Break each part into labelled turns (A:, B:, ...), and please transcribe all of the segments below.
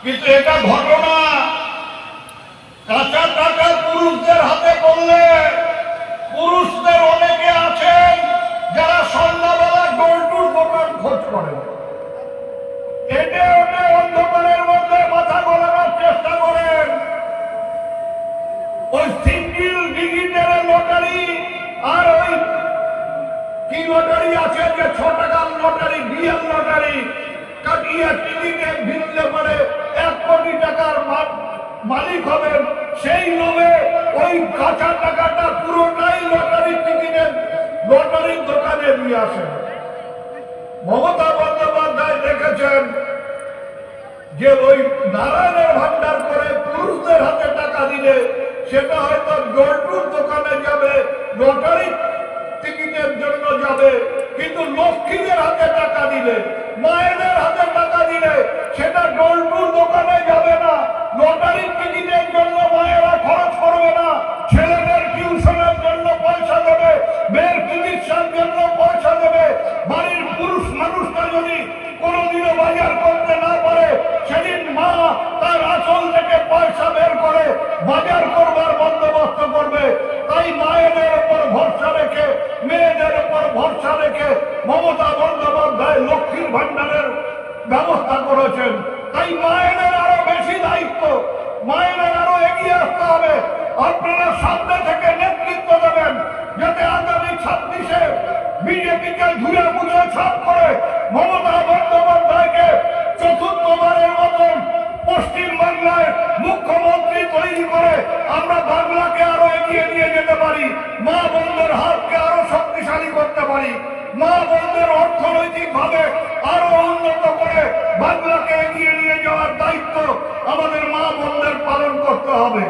A: কিন্তু এটা ঘটনা কাঁচা টাকা পুরুষদের হাতে পড়লে পুরুষদের অনেকে আছেন যারা সন্ধ্যাবেলা ডোরটুর দোকান খোঁজ করেন, এটে ওটে অন্ধকারের মধ্যে মাথা গলানোর চেষ্টা করেন। ওই সিঙ্গেল ডিজিটের লটারি আর ওই কি লটারি আছে যে 6 টাকার লটারি, বিএল লটারি কাটিয়ে টিকিটে ভিড়লে পরে 1 কোটি টাকার মালিক হবেন, সেই লোভে ওই কাঁচা টাকাটা পুরোটাই লটারির টিকিটের লটারির দোকানে নিয়ে আসেন। মমতা বন্দ্যোপাধ্যায় দেখেছেন যে ওই নারায়ণের ভান্ডার করে পুরুষদের হাতে টাকা দিলে সেটা হয়তো ডোরটুর দোকানে যাবে, লটারি টিকিটের জন্য যাবে, কিন্তু লক্ষ্মীদের হাতে টাকা দিলে, মায়েদের হাতে টাকা দিলে সেটা ডোরটুর দোকানে যাবে না, লটারির টিকিটের জন্য মায়েরা খরচ করবে না, ছেলেদের টিউশনের জন্য পয়সা দেবে, মেয়ের চিকিৎসার জন্য পয়সা দেবে। বাড়ির পুরুষ মানুষটা যদি কোনোদিনও বাজার করতে না পারে সেদিন মা তার আঁচল থেকে পয়সা বের করে বাজার করবার বন্দোবস্ত করবে। তাই মায়েদের উপর ভরসা রেখে, মেয়েদের উপর ভরসা রেখে মমতা বন্দ্যোপাধ্যায় লক্ষ্মীর ভান্ডারের ব্যবস্থা করেছেন। তাই মায়েদের আরো বেশি দায়িত্ব, মায়েদের আরো এগিয়ে আসতে হবে। আপনারা সামনে থেকে নেতৃত্ব দেবেন যাতে আগামী 26-এ বিজেপিকে ধুয়ে মুছে ছাপ করে মমতা বন্দ্যোপাধ্যায়কে চতুর্থবারের মতন পশ্চিমবাংলায় মুখ্যমন্ত্রী তৈরি করে আমরা বাংলাকে আরো এগিয়ে নিয়ে যেতে পারি, মা বোনদের হাতকে আরো শক্তিশালী করতে পারি, মা বোনদের অর্থনৈতিক ভাবে আরো উন্নত করে বাংলাকে এগিয়ে নিয়ে যাওয়ার দায়িত্ব আমাদের মা বোনদের পালন করতে হবে।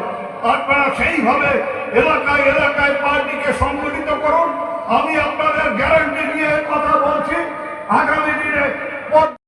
A: আপনারা সেইভাবে এলাকায় এলাকায় পার্টিকে সংগঠিত করুন। আমি আপনাদের গ্যারান্টি দিয়ে কথা বলছি, আগামী দিনে